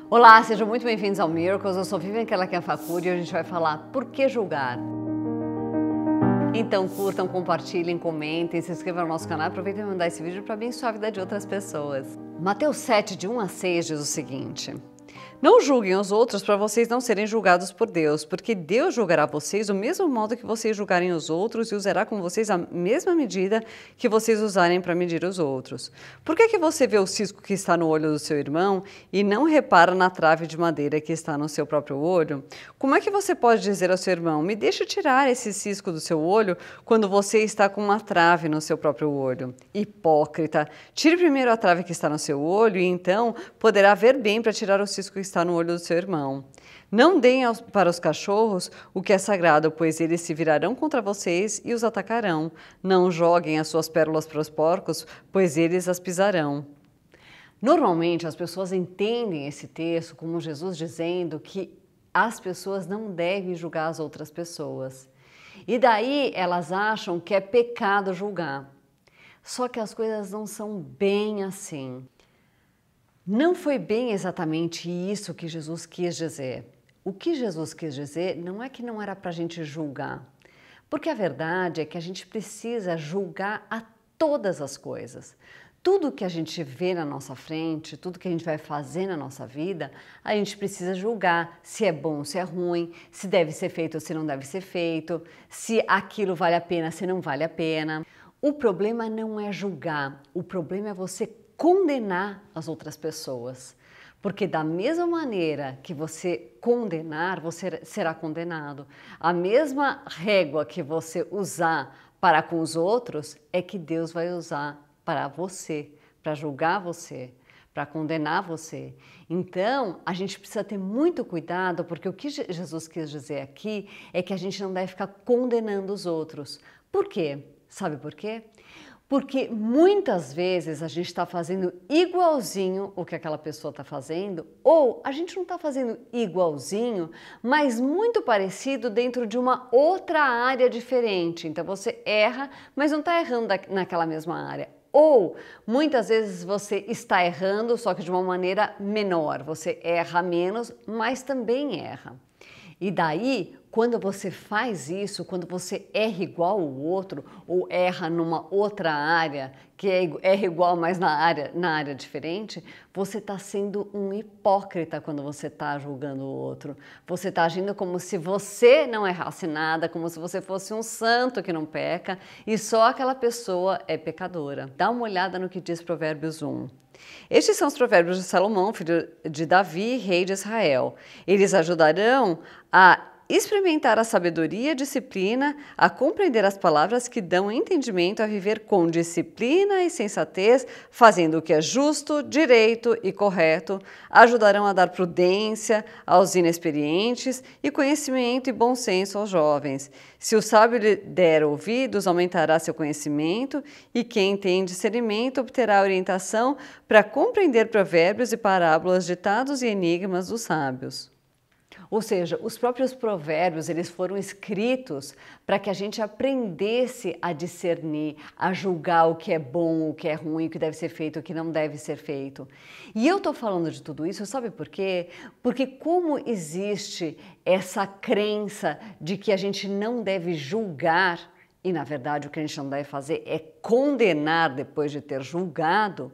Olá, sejam muito bem-vindos ao Miracles. Eu sou Vivian Keller-Facuri e hoje a gente vai falar por que julgar. Então curtam, compartilhem, comentem, se inscrevam no nosso canal e aproveitem para mandar esse vídeo para abençoar a vida de outras pessoas. Mateus 7, de 1 a 6 diz o seguinte: não julguem os outros para vocês não serem julgados por Deus, porque Deus julgará vocês do mesmo modo que vocês julgarem os outros e usará com vocês a mesma medida que vocês usarem para medir os outros. Por que você vê o cisco que está no olho do seu irmão e não repara na trave de madeira que está no seu próprio olho? Como é que você pode dizer ao seu irmão, me deixe tirar esse cisco do seu olho, quando você está com uma trave no seu próprio olho? Hipócrita, tire primeiro a trave que está no seu olho e então poderá ver bem para tirar o cisco que está no olho do seu irmão. Não deem para os cachorros o que é sagrado, pois eles se virarão contra vocês e os atacarão. Não joguem as suas pérolas para os porcos, pois eles as pisarão. Normalmente as pessoas entendem esse texto como Jesus dizendo que as pessoas não devem julgar as outras pessoas. E daí elas acham que é pecado julgar. Só que as coisas não são bem assim. Não foi bem exatamente isso que Jesus quis dizer. O que Jesus quis dizer não é que não era para a gente julgar, porque a verdade é que a gente precisa julgar a todas as coisas. Tudo que a gente vê na nossa frente, tudo que a gente vai fazer na nossa vida, a gente precisa julgar se é bom, se é ruim, se deve ser feito ou se não deve ser feito, se aquilo vale a pena, se não vale a pena. O problema não é julgar, o problema é você condenar as outras pessoas, porque da mesma maneira que você condenar, você será condenado. A mesma régua que você usar para com os outros é que Deus vai usar para você, para julgar você, para condenar você. Então, a gente precisa ter muito cuidado, porque o que Jesus quis dizer aqui é que a gente não deve ficar condenando os outros. Por quê? Sabe por quê? Porque muitas vezes a gente está fazendo igualzinho o que aquela pessoa está fazendo, ou a gente não está fazendo igualzinho, mas muito parecido dentro de uma outra área diferente. Então você erra, mas não está errando naquela mesma área. Ou muitas vezes você está errando, só que de uma maneira menor. Você erra menos, mas também erra. E daí, quando você faz isso, quando você erra igual ao outro, ou erra numa outra área, que erra igual, mas na área diferente, você está sendo um hipócrita quando você está julgando o outro. Você está agindo como se você não errasse nada, como se você fosse um santo que não peca, e só aquela pessoa é pecadora. Dá uma olhada no que diz Provérbios 1. Estes são os provérbios de Salomão, filho de Davi, rei de Israel. Eles ajudarão a experimentar a sabedoria e a disciplina, a compreender as palavras que dão entendimento, a viver com disciplina e sensatez, fazendo o que é justo, direito e correto, ajudarão a dar prudência aos inexperientes e conhecimento e bom senso aos jovens. Se o sábio lhe der ouvidos, aumentará seu conhecimento, e quem tem discernimento obterá orientação para compreender provérbios e parábolas, ditados e enigmas dos sábios. Ou seja, os próprios provérbios, eles foram escritos para que a gente aprendesse a discernir, a julgar o que é bom, o que é ruim, o que deve ser feito, o que não deve ser feito. E eu estou falando de tudo isso, sabe por quê? Porque como existe essa crença de que a gente não deve julgar, e na verdade o que a gente não deve fazer é condenar depois de ter julgado,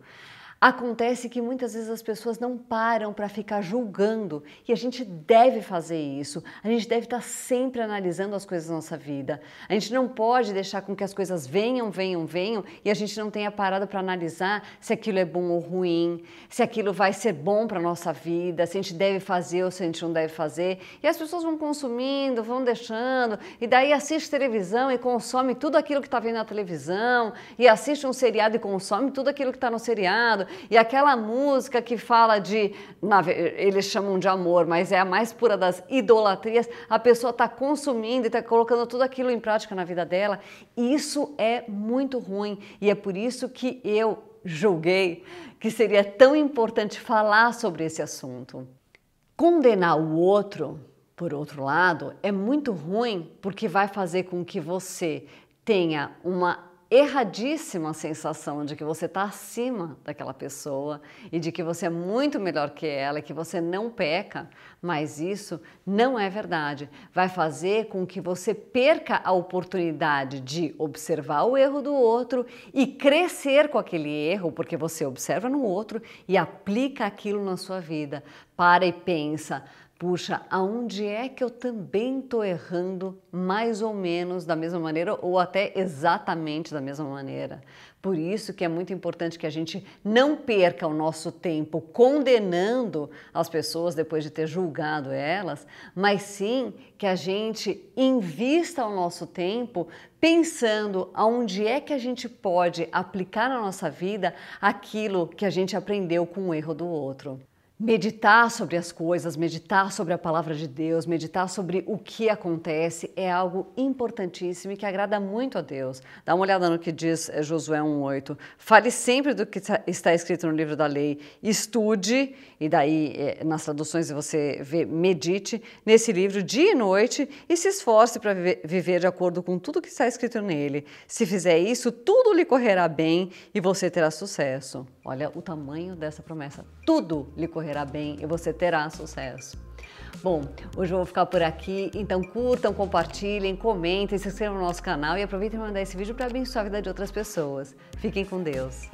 acontece que muitas vezes as pessoas não param para ficar julgando, e a gente deve fazer isso. A gente deve estar sempre analisando as coisas da nossa vida. A gente não pode deixar com que as coisas venham e a gente não tenha parado para analisar se aquilo é bom ou ruim, se aquilo vai ser bom para a nossa vida, se a gente deve fazer ou se a gente não deve fazer. E as pessoas vão consumindo, vão deixando, e daí assiste televisão e consome tudo aquilo que está vendo na televisão, e assiste um seriado e consome tudo aquilo que está no seriado. E aquela música que fala de, eles chamam de amor, mas é a mais pura das idolatrias, a pessoa está consumindo e está colocando tudo aquilo em prática na vida dela. Isso é muito ruim, e é por isso que eu julguei que seria tão importante falar sobre esse assunto. Condenar o outro, por outro lado, é muito ruim, porque vai fazer com que você tenha uma erradíssima sensação de que você está acima daquela pessoa e de que você é muito melhor que ela, que você não peca, mas isso não é verdade. Vai fazer com que você perca a oportunidade de observar o erro do outro e crescer com aquele erro, porque você observa no outro e aplica aquilo na sua vida. Para e pensa: puxa, aonde é que eu também estou errando mais ou menos da mesma maneira ou até exatamente da mesma maneira? Por isso que é muito importante que a gente não perca o nosso tempo condenando as pessoas depois de ter julgado elas, mas sim que a gente invista o nosso tempo pensando aonde é que a gente pode aplicar na nossa vida aquilo que a gente aprendeu com o erro do outro. Meditar sobre as coisas, meditar sobre a palavra de Deus, meditar sobre o que acontece é algo importantíssimo e que agrada muito a Deus. Dá uma olhada no que diz Josué 1:8. Fale sempre do que está escrito no livro da lei, estude, e daí nas traduções você vê, medite nesse livro dia e noite e se esforce para viver de acordo com tudo que está escrito nele. Se fizer isso, tudo lhe correrá bem e você terá sucesso. Olha o tamanho dessa promessa. Tudo lhe correrá bem e você terá sucesso. Bom, hoje eu vou ficar por aqui, então curtam, compartilhem, comentem, se inscrevam no nosso canal e aproveitem para mandar esse vídeo para abençoar a vida de outras pessoas. Fiquem com Deus.